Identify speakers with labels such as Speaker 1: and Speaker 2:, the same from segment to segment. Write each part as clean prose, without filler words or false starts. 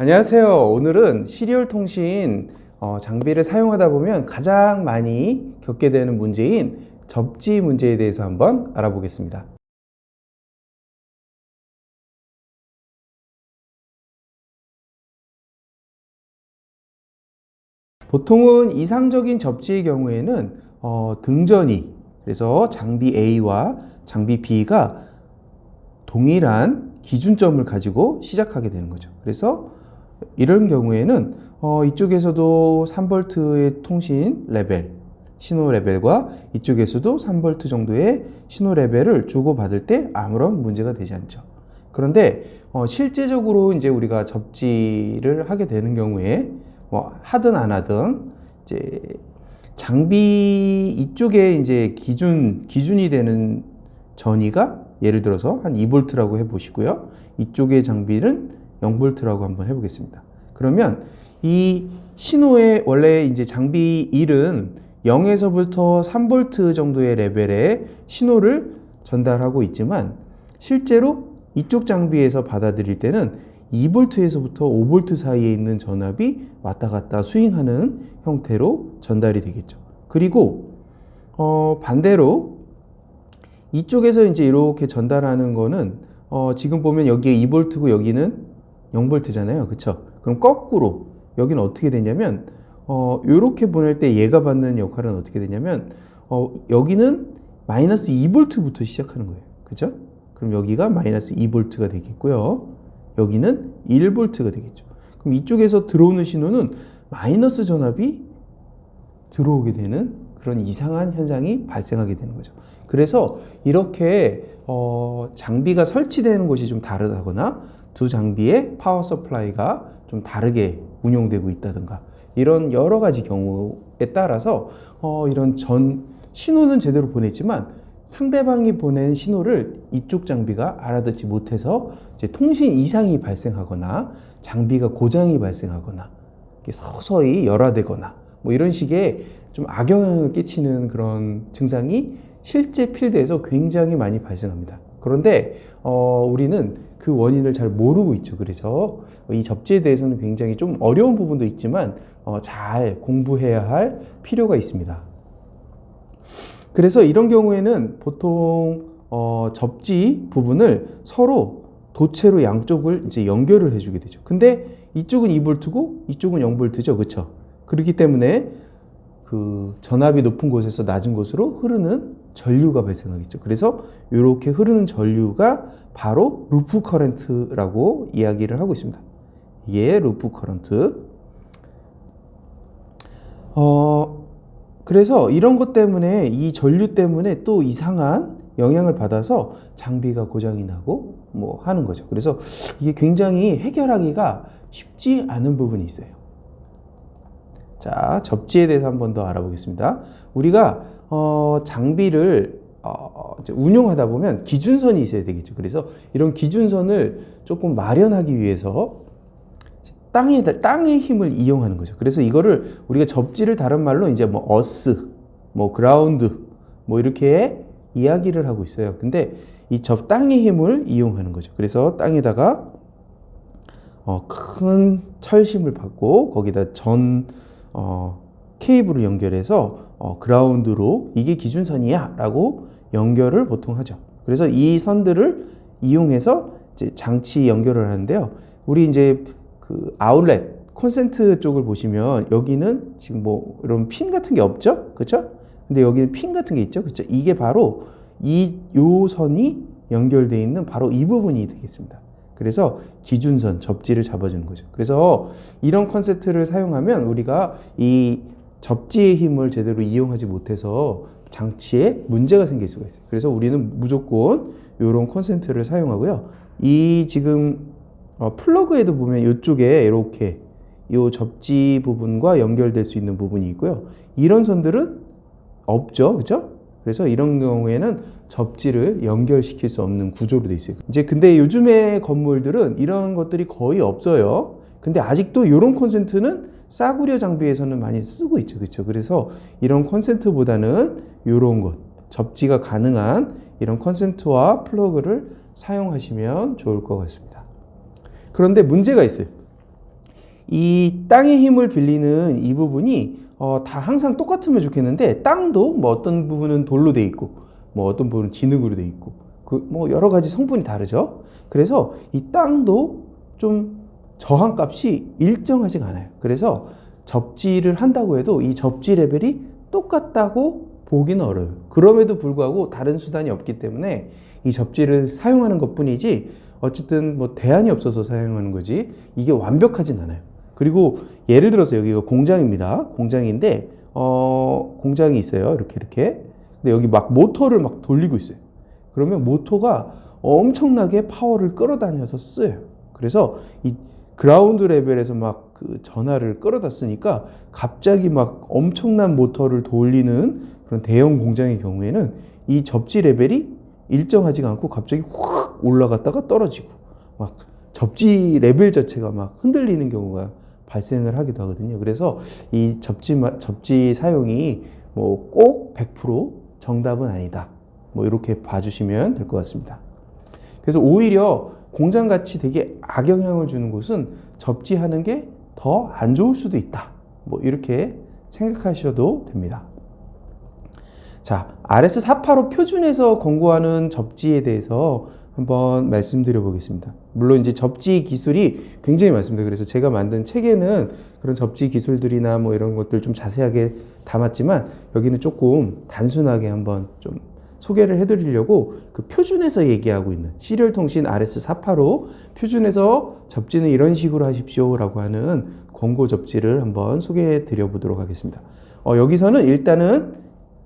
Speaker 1: 안녕하세요. 오늘은 시리얼 통신 장비를 사용하다 보면 가장 많이 겪게 되는 문제인 접지 문제에 대해서 한번 알아보겠습니다. 보통은 이상적인 접지의 경우에는 등전이, 그래서 장비 A와 장비 B가 동일한 기준점을 가지고 시작하게 되는 거죠. 그래서 이런 경우에는 이쪽에서도 3V의 통신 레벨, 신호 레벨과 이쪽에서도 3V 정도의 신호 레벨을 주고받을 때 아무런 문제가 되지 않죠. 그런데 실제적으로 이제 우리가 접지를 하게 되는 경우에 하든 안 하든 이제 장비 이쪽에 이제 기준이 되는 전위가 예를 들어서 한 2V라고 해보시고요. 이쪽의 장비는 0V라고 한번 해보겠습니다. 그러면 이 신호의 원래 이제 장비 1은 0에서부터 3V 정도의 레벨의 신호를 전달하고 있지만 실제로 이쪽 장비에서 받아들일 때는 2V에서부터 5V 사이에 있는 전압이 왔다 갔다 스윙하는 형태로 전달이 되겠죠. 그리고 반대로 이쪽에서 이제 이렇게 전달하는 거는 지금 보면 여기에 2V고 여기는 0V잖아요. 그쵸? 그럼 거꾸로 여기는 어떻게 되냐면 이렇게 보낼 때 얘가 받는 역할은 어떻게 되냐면 여기는 마이너스 2V부터 시작하는 거예요. 그죠? 그럼 여기가 마이너스 2V가 되겠고요. 여기는 1V가 되겠죠. 그럼 이쪽에서 들어오는 신호는 마이너스 전압이 들어오게 되는 그런 이상한 현상이 발생하게 되는 거죠. 그래서 이렇게 장비가 설치되는 곳이 좀 다르다거나 두 장비의 파워 서플라이가 좀 다르게 운용되고 있다든가 이런 여러 가지 경우에 따라서 이런 신호는 제대로 보냈지만 상대방이 보낸 신호를 이쪽 장비가 알아듣지 못해서 이제 통신 이상이 발생하거나 장비가 고장이 발생하거나 서서히 열화되거나 뭐 이런 식의 좀 악영향을 끼치는 그런 증상이 실제 필드에서 굉장히 많이 발생합니다. 그런데 우리는 그 원인을 잘 모르고 있죠. 그래서 이 접지에 대해서는 굉장히 좀 어려운 부분도 있지만 잘 공부해야 할 필요가 있습니다. 그래서 이런 경우에는 보통 접지 부분을 서로 도체로 양쪽을 이제 연결을 해주게 되죠. 근데 이쪽은 2V고 이쪽은 0V죠. 그렇죠? 그렇기 때문에 그 전압이 높은 곳에서 낮은 곳으로 흐르는 전류가 발생하겠죠. 그래서 이렇게 흐르는 전류가 바로 루프 커런트라고 이야기를 하고 있습니다. 이게 루프 커런트. 그래서 이런 것 때문에 이 전류 때문에 또 이상한 영향을 받아서 장비가 고장이 나고 뭐 하는 거죠. 그래서 이게 굉장히 해결하기가 쉽지 않은 부분이 있어요. 자, 접지에 대해서 한 번 더 알아보겠습니다. 우리가 장비를 운용하다 보면 기준선이 있어야 되겠죠. 그래서 이런 기준선을 조금 마련하기 위해서 땅의 힘을 이용하는 거죠. 그래서 이거를 우리가 접지를 다른 말로 이제 뭐 어스, 뭐 그라운드, 뭐 이렇게 이야기를 하고 있어요. 근데 이 땅의 힘을 이용하는 거죠. 그래서 땅에다가 큰 철심을 받고 거기다 케이블을 연결해서 그라운드로 이게 기준선이야 라고 연결을 보통 하죠. 그래서 이 선들을 이용해서 이제 장치 연결을 하는데요. 우리 이제 그 아울렛 콘센트 쪽을 보시면 여기는 지금 뭐 이런 핀 같은 게 없죠? 그렇죠? 근데 여기는 핀 같은 게 있죠? 그렇죠? 이게 바로 요 선이 연결되어 있는 바로 이 부분이 되겠습니다. 그래서 기준선, 접지를 잡아주는 거죠. 그래서 이런 컨셉트를 사용하면 우리가 이 접지의 힘을 제대로 이용하지 못해서 장치에 문제가 생길 수가 있어요. 그래서 우리는 무조건 이런 콘센트를 사용하고요. 이 지금 플러그에도 보면 이쪽에 이렇게 이 접지 부분과 연결될 수 있는 부분이 있고요. 이런 선들은 없죠. 그죠? 그래서 이런 경우에는 접지를 연결시킬 수 없는 구조로 되어 있어요. 이제 근데 요즘의 건물들은 이런 것들이 거의 없어요. 근데 아직도 이런 콘센트는 싸구려 장비에서는 많이 쓰고 있죠. 그렇죠? 그래서 이런 콘센트보다는 이런 것, 접지가 가능한 이런 콘센트와 플러그를 사용하시면 좋을 것 같습니다. 그런데 문제가 있어요. 이 땅의 힘을 빌리는 이 부분이 다 항상 똑같으면 좋겠는데, 땅도 뭐 어떤 부분은 돌로 돼 있고 뭐 어떤 부분은 진흙으로 돼 있고 뭐 여러 가지 성분이 다르죠. 그래서 이 땅도 좀 저항값이 일정하지가 않아요. 그래서 접지를 한다고 해도 이 접지 레벨이 똑같다고 보기는 어려워요. 그럼에도 불구하고 다른 수단이 없기 때문에 이 접지를 사용하는 것뿐이지, 어쨌든 뭐 대안이 없어서 사용하는 거지 이게 완벽하진 않아요. 그리고 예를 들어서 여기가 공장입니다. 공장인데 공장이 있어요. 이렇게. 근데 여기 막 모터를 막 돌리고 있어요. 그러면 모터가 엄청나게 파워를 끌어다녀서 쓰여요. 그래서 이 그라운드 레벨에서 막 그 전하를 끌어다 쓰니까 갑자기 막 엄청난 모터를 돌리는 그런 대형 공장의 경우에는 이 접지 레벨이 일정하지가 않고 갑자기 확 올라갔다가 떨어지고, 막 접지 레벨 자체가 막 흔들리는 경우가 발생을 하기도 하거든요. 그래서 이 접지 사용이 뭐 꼭 100% 정답은 아니다. 뭐 이렇게 봐주시면 될 것 같습니다. 그래서 오히려 공장같이 되게 악영향을 주는 곳은 접지하는 게 더 안 좋을 수도 있다. 뭐 이렇게 생각하셔도 됩니다. 자, RS485 표준에서 권고하는 접지에 대해서 한번 말씀드려 보겠습니다. 물론 이제 접지 기술이 굉장히 많습니다. 그래서 제가 만든 책에는 그런 접지 기술들이나 뭐 이런 것들 좀 자세하게 담았지만, 여기는 조금 단순하게 한번 좀 소개를 해드리려고 그 표준에서 얘기하고 있는 시리얼 통신 RS485 표준에서 접지는 이런 식으로 하십시오 라고 하는 권고 접지를 한번 소개해 드려 보도록 하겠습니다. 여기서는 일단은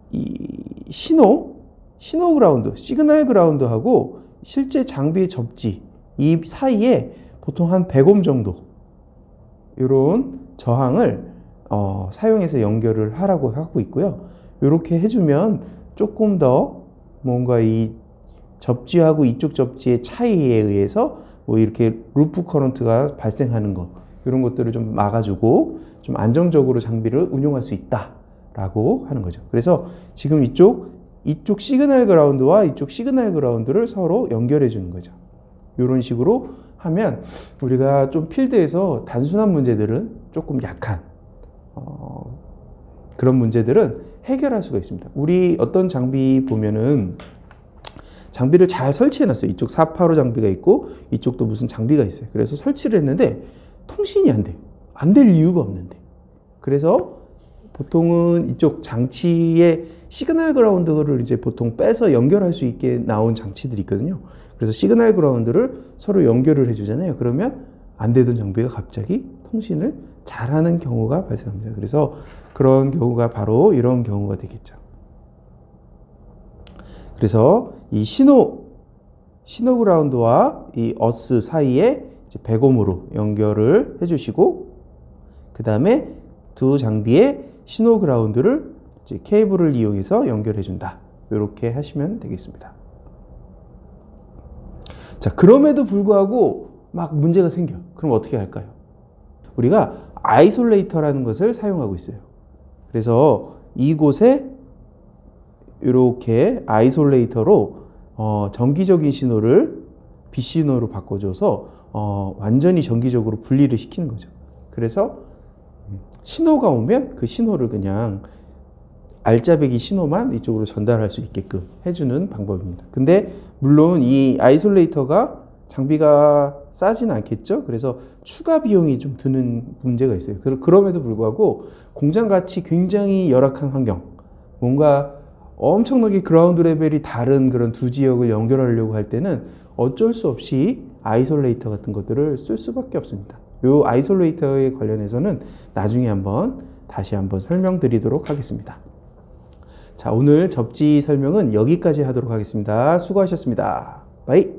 Speaker 1: 이 신호 그라운드, 시그널 그라운드하고 실제 장비 접지 이 사이에 보통 한 100옴 정도 이런 저항을 사용해서 연결을 하라고 하고 있고요. 이렇게 해주면 조금 더 뭔가 이 접지하고 이쪽 접지의 차이에 의해서 뭐 이렇게 루프 커런트가 발생하는 거, 이런 것들을 좀 막아주고 좀 안정적으로 장비를 운용할 수 있다라고 하는 거죠. 그래서 지금 이쪽 시그널 그라운드와 이쪽 시그널 그라운드를 서로 연결해 주는 거죠. 이런 식으로 하면 우리가 좀 필드에서 단순한 문제들은 조금 약한 그런 문제들은 해결할 수가 있습니다. 우리 어떤 장비 보면은 장비를 잘 설치해 놨어요. 이쪽 485 장비가 있고 이쪽도 무슨 장비가 있어요. 그래서 설치를 했는데 통신이 안 돼요. 안 될 이유가 없는데. 그래서 보통은 이쪽 장치의 시그널 그라운드를 이제 보통 빼서 연결할 수 있게 나온 장치들이 있거든요. 그래서 시그널 그라운드를 서로 연결을 해주잖아요. 그러면 안 되던 장비가 갑자기 통신을 잘하는 경우가 발생합니다. 그래서 그런 경우가 바로 이런 경우가 되겠죠. 그래서 이 신호 그라운드와 이 어스 사이에 이제 100옴으로 연결을 해주시고, 그 다음에 두 장비의 신호 그라운드를 이제 케이블을 이용해서 연결해 준다. 이렇게 하시면 되겠습니다. 자, 그럼에도 불구하고 막 문제가 생겨. 그럼 어떻게 할까요? 우리가 아이솔레이터라는 것을 사용하고 있어요. 그래서 이곳에 이렇게 아이솔레이터로 정기적인 신호를 B신호로 바꿔줘서 완전히 정기적으로 분리를 시키는 거죠. 그래서 신호가 오면 그 신호를 그냥 알짜배기 신호만 이쪽으로 전달할 수 있게끔 해주는 방법입니다. 근데 물론 이 아이솔레이터가 장비가 싸진 않겠죠. 그래서 추가 비용이 좀 드는 문제가 있어요. 그럼에도 불구하고 공장같이 굉장히 열악한 환경, 뭔가 엄청나게 그라운드 레벨이 다른 그런 두 지역을 연결하려고 할 때는 어쩔 수 없이 아이솔레이터 같은 것들을 쓸 수밖에 없습니다. 이 아이솔레이터에 관련해서는 나중에 다시 한번 설명드리도록 하겠습니다. 자, 오늘 접지 설명은 여기까지 하도록 하겠습니다. 수고하셨습니다. 바이.